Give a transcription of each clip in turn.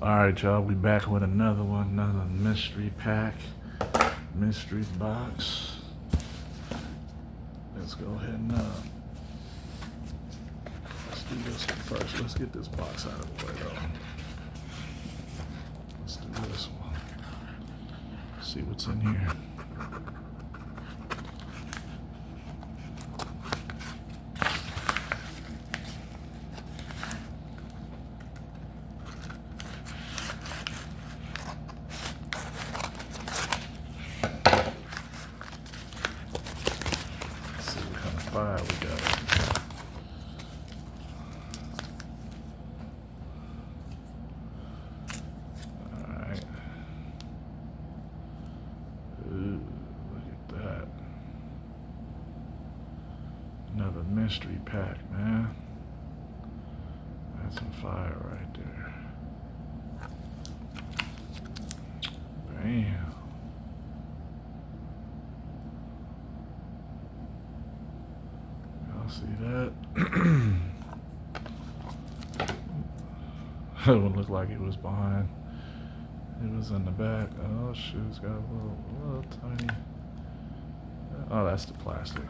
Alright, y'all, we back with another one, another mystery pack, mystery box. Let's go ahead and let's do this one first. Let's get this box out of the way, though. Let's do this one. See what's in here. Fire we got. Alright. Ooh, look at that. Another mystery pack, man. That's some fire right there. Damn. See that? That one looked like it was behind. It was in the back. Oh shoot, it's got a little tiny. Oh, that's the plastic.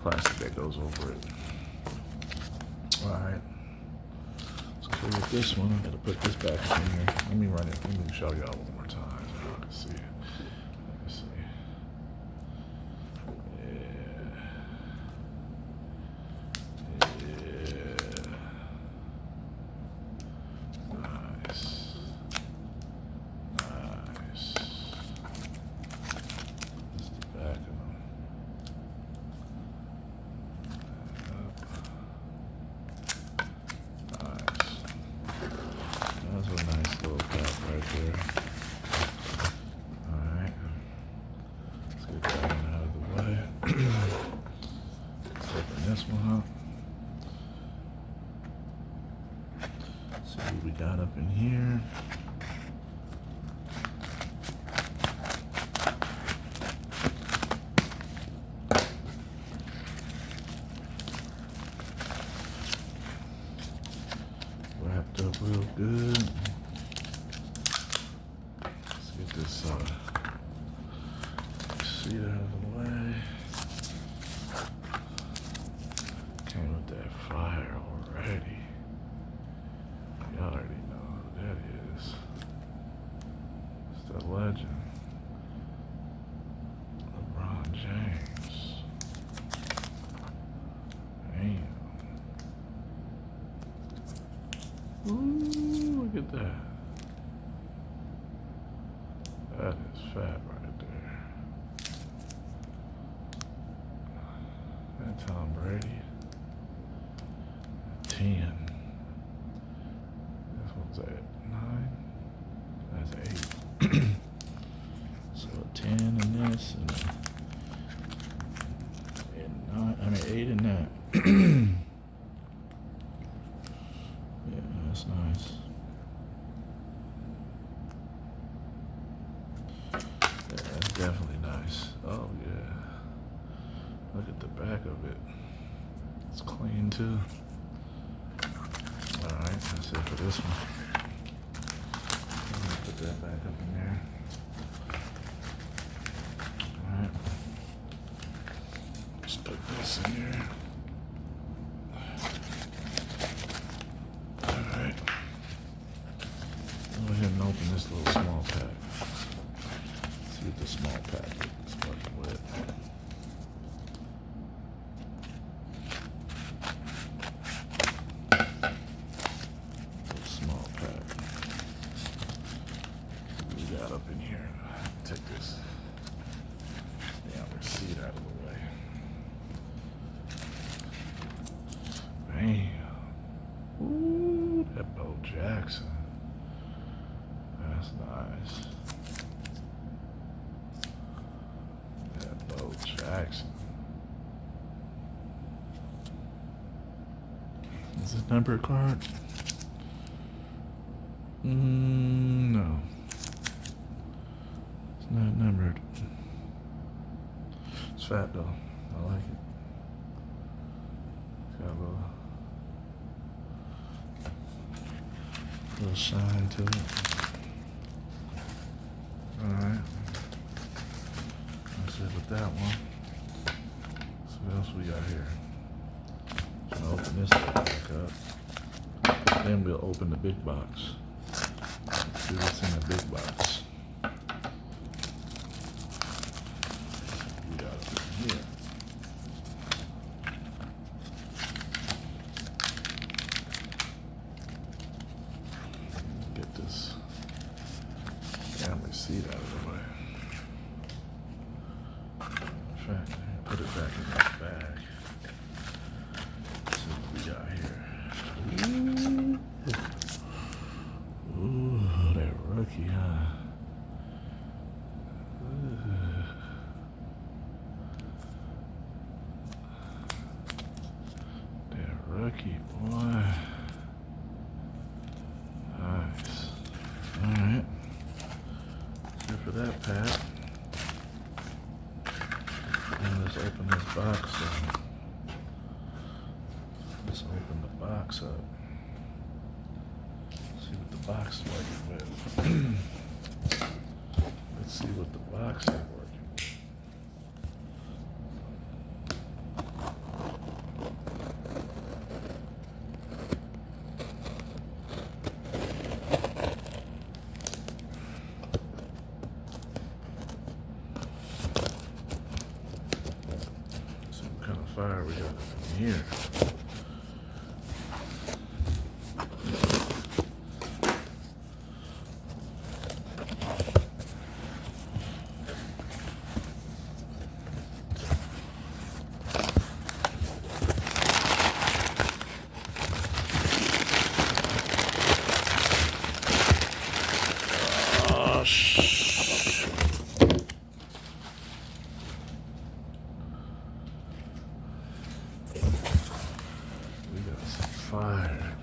Plastic that goes over it. Alright. So with this one, I gotta put this back in here. Let me run it. Let me show y'all one more time so y'all can see it. Let me see. This one up. See what we got up in here. Wrapped up real good. Let's get this sheet out of the way. Came with that fire already. You already know who that is. It's the legend, LeBron James. Damn. Ooh, look at that. That is fat right there. That Tom Brady. 10. This one's at 9. That's 8. So 10 in this and 9. I mean 8 in that. Yeah, that's nice. Yeah, that's definitely nice. Oh yeah. Look at the back of it. It's clean too. Alright, that's it for this one. I'm gonna put that back up in there. Alright. Let's put this in here. Alright. Go ahead and open this little small pack. See what the small pack is working with. Up in here. Take this damn receipt out of the way. Bam. Ooh, that Bo Jackson. That's nice. That Bo Jackson. Is it number card? No. Not numbered. It's fat though. I like it. It's got a little shine to it. Alright. That's it with that one. So what else we got here? So I'll open this back up. Then we'll open the big box. See what's in the big box. We got it here. Get this family seat out of the way. In fact, put it back in that bag. See what we got here. Ooh, that rookie, huh? That rookie, boy. Nice. Alright. Good for that, Pat. And let's open this box up. Let's open the box up. See what the box is working with. Let's see what the box is working with. See what kind of fire we got in here. We got some fire.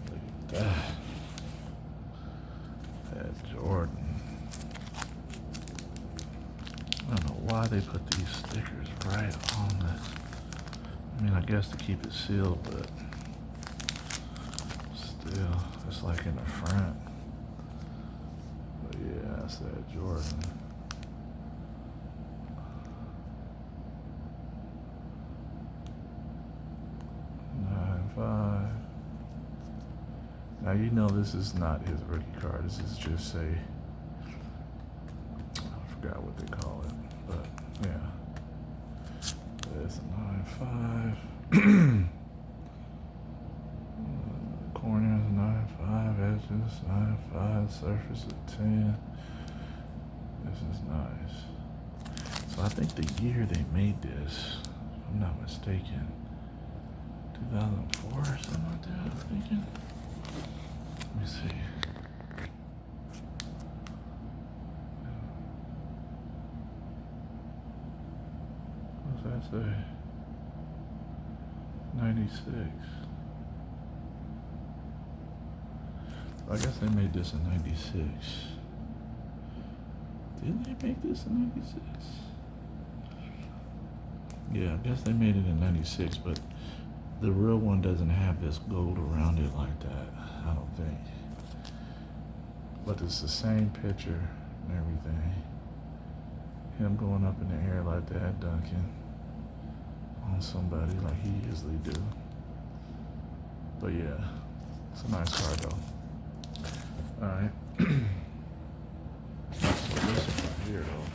Look at that. That Jordan. I don't know why they put these stickers right on this. I mean, I guess to keep it sealed, but still, it's like in the front. But yeah, that's that Jordan. Now you know this is not his rookie card. This is just a, I forgot what they call it, but yeah. There's a 9.5. Corners 9.5, edges 9.5, surface of 10. This is nice. So I think the year they made this, if I'm not mistaken, 2004 or something like that, I'm thinking. Let me see. What's that say? 96. I guess they made this in 96. Didn't they make this in 96? Yeah, I guess they made it in 96, but the real one doesn't have this gold around it like that, I don't think. But it's the same picture and everything. Him going up in the air like that, dunking on somebody like he usually do. But yeah, it's a nice card though. Alright. So this one right here though.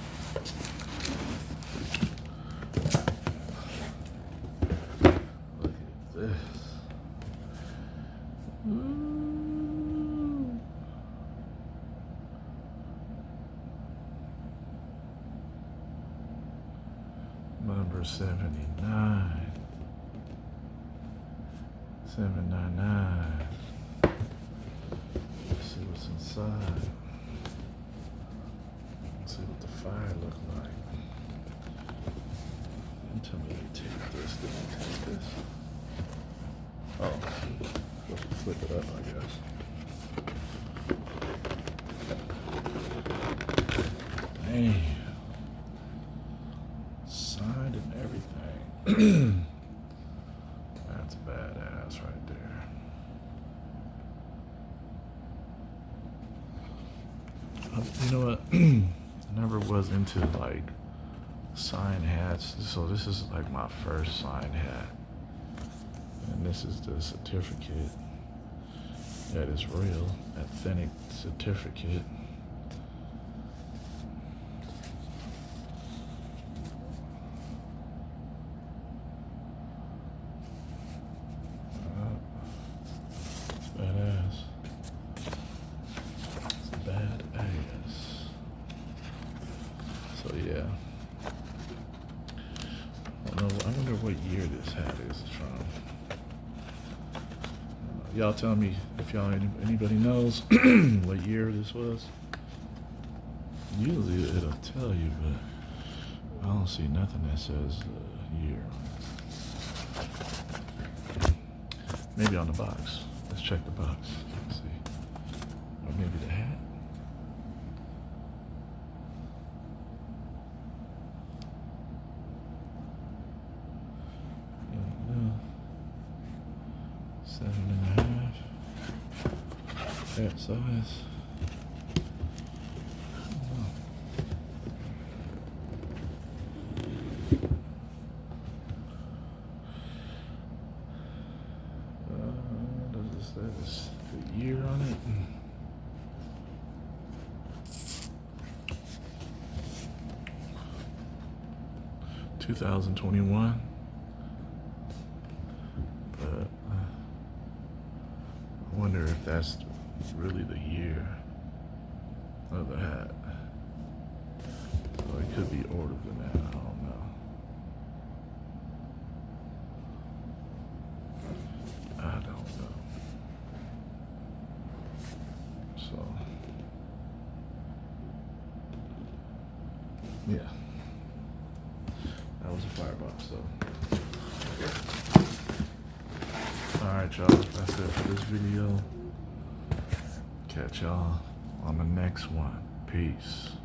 Look at this. Ooh. Number 79. 799. Let's see what's inside. Let's see what the fire look like. Don't tell me they take this. Did they take this? Oh, supposed to flip it up, I guess. Damn. Signed and everything. That's badass right You know what? I never was into like sign hats, so this is like my first sign hat, and this is the certificate. That is real, authentic certificate. It's badass. It's badass. So yeah. I wonder what year this hat is from. Y'all tell me if anybody knows what year this was. Usually it'll tell you, but I don't see nothing that says year on it. Maybe on the box. Let's check the box. Let's see. Or maybe the hat. No. 7.5. Hat size. Does it say the year on it? 2021. But I wonder if that's really the year of the hat. So it could be older than that. I don't know. I don't know. So, yeah. That was a firebox, so. Alright, y'all. That's it for this video. Catch y'all on the next one. Peace.